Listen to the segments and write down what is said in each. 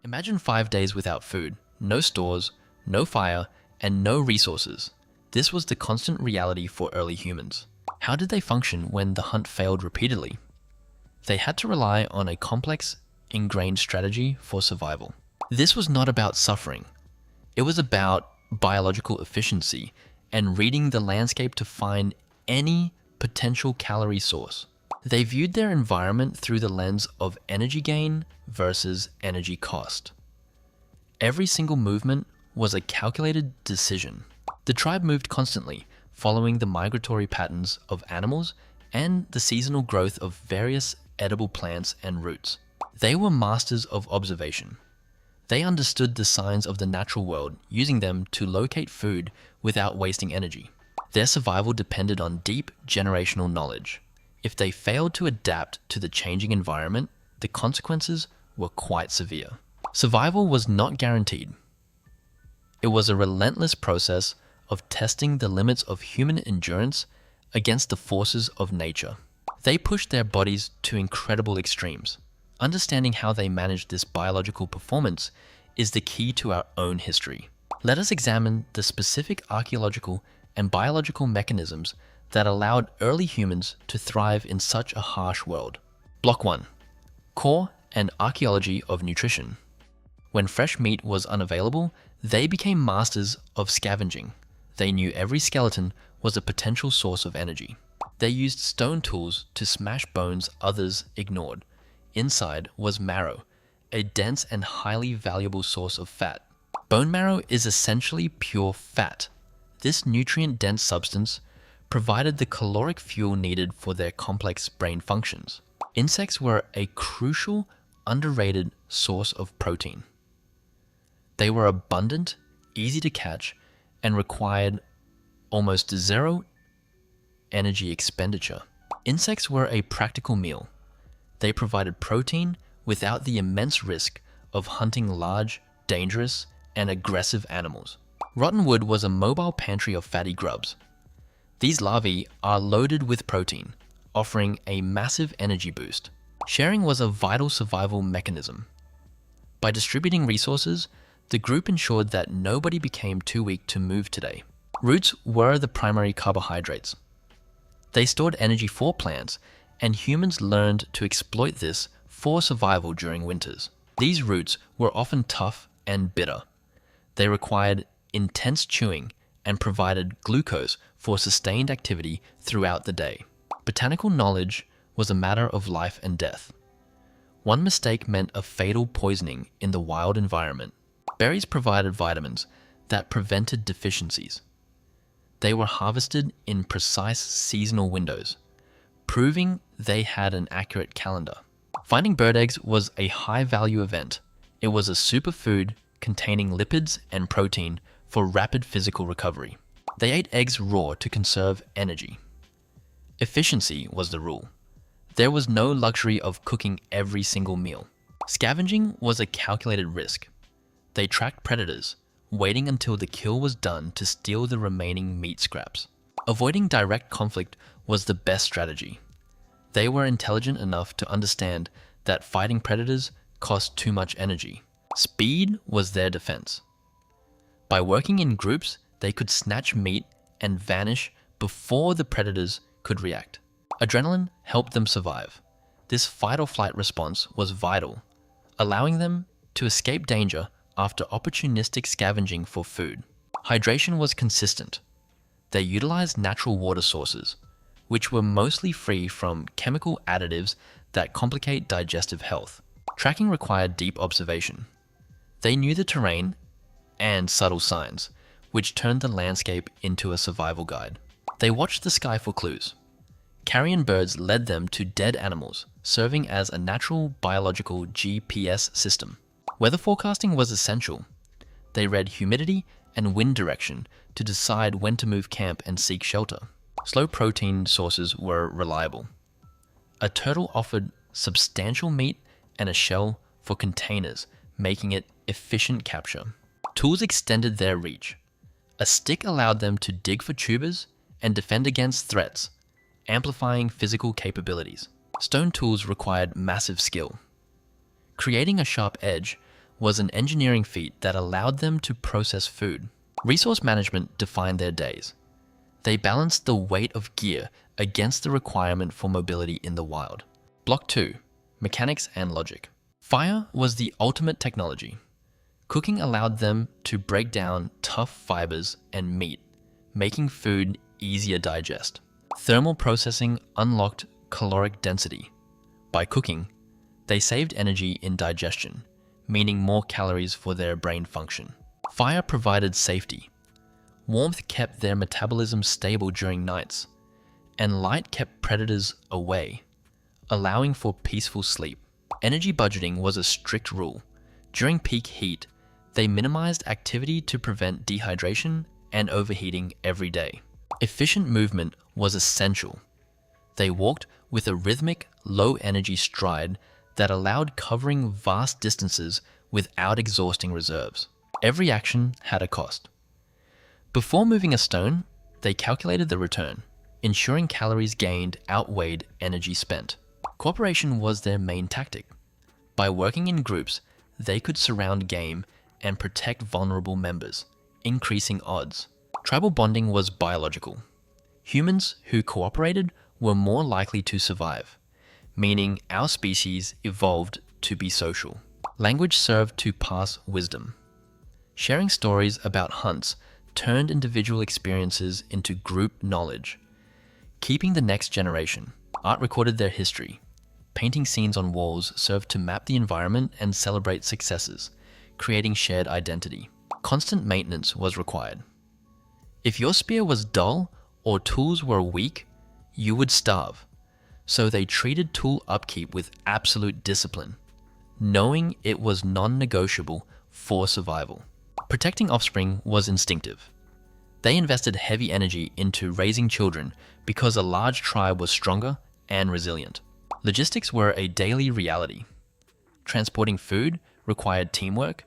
Imagine 5 days without food, no stores, no fire, and no resources. This was the constant reality for early humans. How did they function when the hunt failed repeatedly? They had to rely on a complex, ingrained strategy for survival. This was not about suffering. It was about biological efficiency and reading the landscape to find any potential calorie source. They viewed their environment through the lens of energy gain versus energy cost. Every single movement was a calculated decision. The tribe moved constantly, following the migratory patterns of animals and the seasonal growth of various edible plants and roots. They were masters of observation. They understood the signs of the natural world, using them to locate food without wasting energy. Their survival depended on deep generational knowledge. If they failed to adapt to the changing environment, the consequences were quite severe. Survival was not guaranteed. It was a relentless process of testing the limits of human endurance against the forces of nature. They pushed their bodies to incredible extremes. Understanding how they managed this biological performance is the key to our own history. Let us examine the specific archaeological and biological mechanisms that allowed early humans to thrive in such a harsh world. Block 1. Core and archaeology of nutrition. When fresh meat was unavailable, they became masters of scavenging. They knew every skeleton was a potential source of energy. They used stone tools to smash bones others ignored. Inside was marrow, a dense and highly valuable source of fat. Bone marrow is essentially pure fat. This nutrient-dense substance provided the caloric fuel needed for their complex brain functions. Insects were a crucial, underrated source of protein. They were abundant, easy to catch, and required almost zero energy expenditure. Insects were a practical meal. They provided protein without the immense risk of hunting large, dangerous, and aggressive animals. Rotten wood was a mobile pantry of fatty grubs. These larvae are loaded with protein, offering a massive energy boost. Sharing was a vital survival mechanism. By distributing resources, the group ensured that nobody became too weak to move today. Roots were the primary carbohydrates. They stored energy for plants, and humans learned to exploit this for survival during winters. These roots were often tough and bitter. They required intense chewing and provided glucose for sustained activity throughout the day. Botanical knowledge was a matter of life and death. One mistake meant a fatal poisoning in the wild environment. Berries provided vitamins that prevented deficiencies. They were harvested in precise seasonal windows, proving they had an accurate calendar. Finding bird eggs was a high-value event. It was a superfood containing lipids and protein for rapid physical recovery. They ate eggs raw to conserve energy. Efficiency was the rule. There was no luxury of cooking every single meal. Scavenging was a calculated risk. They tracked predators, waiting until the kill was done to steal the remaining meat scraps. Avoiding direct conflict was the best strategy. They were intelligent enough to understand that fighting predators cost too much energy. Speed was their defense. By working in groups, they could snatch meat and vanish before the predators could react. Adrenaline helped them survive. This fight or flight response was vital, allowing them to escape danger after opportunistic scavenging for food. Hydration was consistent. They utilized natural water sources, which were mostly free from chemical additives that complicate digestive health. Tracking required deep observation. They knew the terrain and subtle signs, which turned the landscape into a survival guide. They watched the sky for clues. Carrion birds led them to dead animals, serving as a natural biological GPS system. Weather forecasting was essential. They read humidity and wind direction to decide when to move camp and seek shelter. Slow protein sources were reliable. A turtle offered substantial meat and a shell for containers, making it efficient capture. Tools extended their reach. A stick allowed them to dig for tubers and defend against threats, amplifying physical capabilities. Stone tools required massive skill. Creating a sharp edge was an engineering feat that allowed them to process food. Resource management defined their days. They balanced the weight of gear against the requirement for mobility in the wild. Block 2. Mechanics and logic. Fire was the ultimate technology. Cooking allowed them to break down tough fibers and meat, making food easier to digest. Thermal processing unlocked caloric density. By cooking, they saved energy in digestion, meaning more calories for their brain function. Fire provided safety. Warmth kept their metabolism stable during nights, and light kept predators away, allowing for peaceful sleep. Energy budgeting was a strict rule. During peak heat, they minimized activity to prevent dehydration and overheating every day. Efficient movement was essential. They walked with a rhythmic, low-energy stride that allowed covering vast distances without exhausting reserves. Every action had a cost. Before moving a stone, they calculated the return, ensuring calories gained outweighed energy spent. Cooperation was their main tactic. By working in groups, they could surround game and protect vulnerable members, increasing odds. Tribal bonding was biological. Humans who cooperated were more likely to survive, meaning our species evolved to be social. Language served to pass wisdom. Sharing stories about hunts turned individual experiences into group knowledge, keeping the next generation. Art recorded their history. Painting scenes on walls served to map the environment and celebrate successes, creating shared identity. Constant maintenance was required. If your spear was dull or tools were weak, you would starve. So they treated tool upkeep with absolute discipline, knowing it was non-negotiable for survival. Protecting offspring was instinctive. They invested heavy energy into raising children because a large tribe was stronger and resilient. Logistics were a daily reality. Transporting food required teamwork,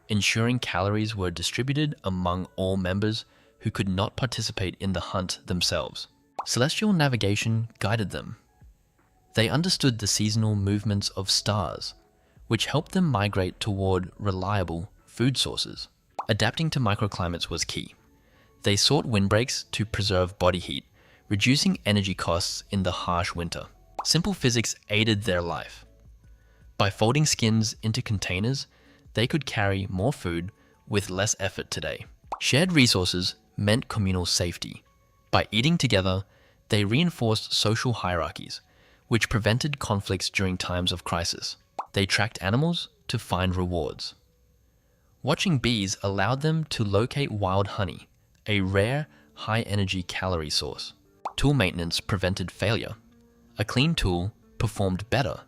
ensuring calories were distributed among all members who could not participate in the hunt themselves. Celestial navigation guided them. They understood the seasonal movements of stars, which helped them migrate toward reliable food sources. Adapting to microclimates was key. They sought windbreaks to preserve body heat, reducing energy costs in the harsh winter. Simple physics aided their life. By folding skins into containers, they could carry more food with less effort today. Shared resources meant communal safety. By eating together, they reinforced social hierarchies, which prevented conflicts during times of crisis. They tracked animals to find rewards. Watching bees allowed them to locate wild honey, a rare, high-energy calorie source. Tool maintenance prevented failure. A clean tool performed better,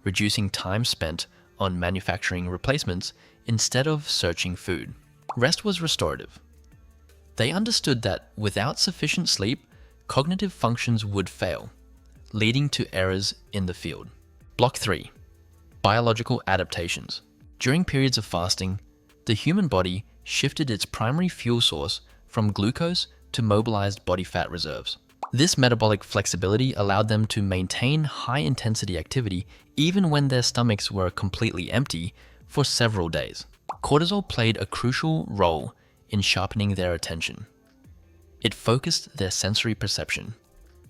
reducing time spent on manufacturing replacements instead of searching food. Rest was restorative. They understood that without sufficient sleep, cognitive functions would fail, leading to errors in the field. Block 3. Biological adaptations. During periods of fasting, the human body shifted its primary fuel source from glucose to mobilized body fat reserves. This metabolic flexibility allowed them to maintain high-intensity activity even when their stomachs were completely empty for several days. Cortisol played a crucial role in sharpening their attention. It focused their sensory perception,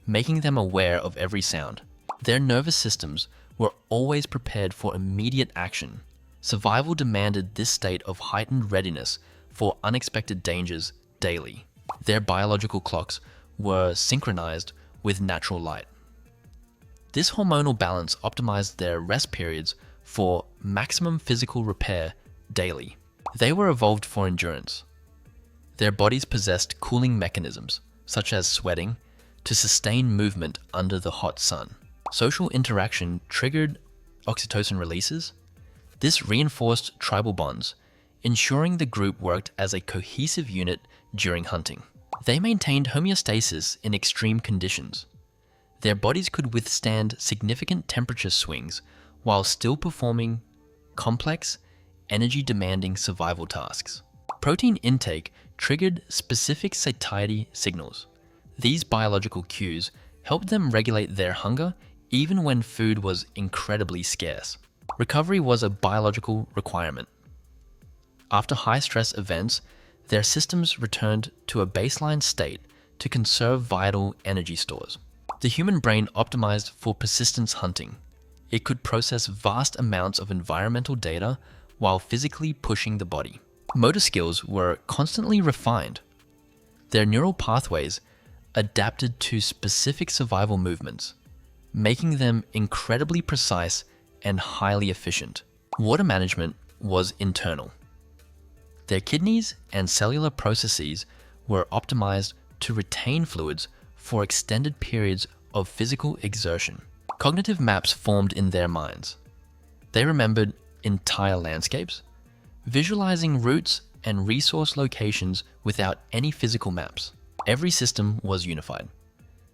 making them aware of every sound. Their nervous systems were always prepared for immediate action. Survival demanded this state of heightened readiness for unexpected dangers daily. Their biological clocks were synchronized with natural light. This hormonal balance optimized their rest periods for maximum physical repair daily. They were evolved for endurance. Their bodies possessed cooling mechanisms, such as sweating, to sustain movement under the hot sun. Social interaction triggered oxytocin releases. This reinforced tribal bonds, ensuring the group worked as a cohesive unit during hunting. They maintained homeostasis in extreme conditions. Their bodies could withstand significant temperature swings while still performing complex, energy-demanding survival tasks. Protein intake triggered specific satiety signals. These biological cues helped them regulate their hunger even when food was incredibly scarce. Recovery was a biological requirement. After high-stress events, their systems returned to a baseline state to conserve vital energy stores. The human brain optimized for persistence hunting. It could process vast amounts of environmental data while physically pushing the body. Motor skills were constantly refined. Their neural pathways adapted to specific survival movements, making them incredibly precise and highly efficient. Water management was internal. Their kidneys and cellular processes were optimized to retain fluids for extended periods of physical exertion. Cognitive maps formed in their minds. They remembered entire landscapes, visualizing routes and resource locations without any physical maps. Every system was unified.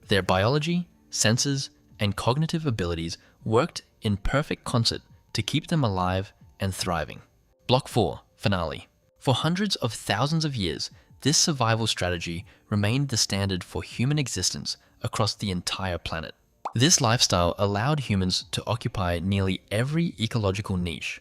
Their biology, senses, and cognitive abilities worked in perfect concert to keep them alive and thriving. Block 4, Finale. For hundreds of thousands of years, this survival strategy remained the standard for human existence across the entire planet. This lifestyle allowed humans to occupy nearly every ecological niche,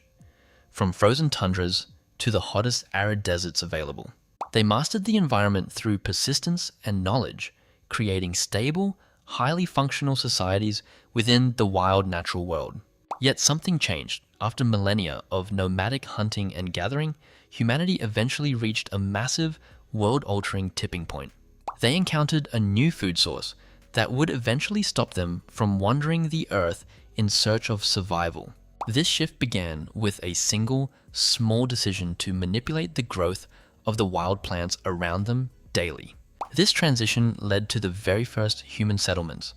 from frozen tundras to the hottest arid deserts available. They mastered the environment through persistence and knowledge, creating stable, highly functional societies within the wild natural world. Yet something changed. After millennia of nomadic hunting and gathering, humanity eventually reached a massive, world-altering tipping point. They encountered a new food source that would eventually stop them from wandering the earth in search of survival. This shift began with a single, small decision to manipulate the growth of the wild plants around them daily. This transition led to the very first human settlements,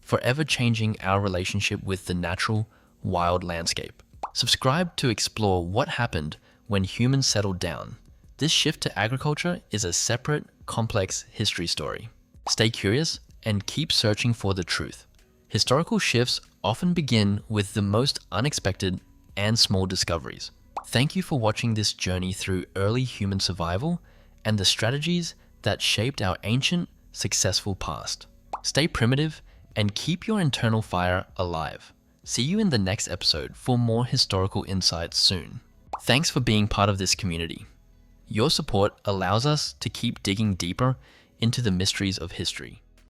forever changing our relationship with the natural, wild landscape. Subscribe to explore what happened when humans settled down. This shift to agriculture is a separate, complex history story. Stay curious and keep searching for the truth. Historical shifts often begin with the most unexpected and small discoveries. Thank you for watching this journey through early human survival and the strategies that shaped our ancient, successful past. Stay primitive and keep your internal fire alive. See you in the next episode for more historical insights soon. Thanks for being part of this community. Your support allows us to keep digging deeper into the mysteries of history.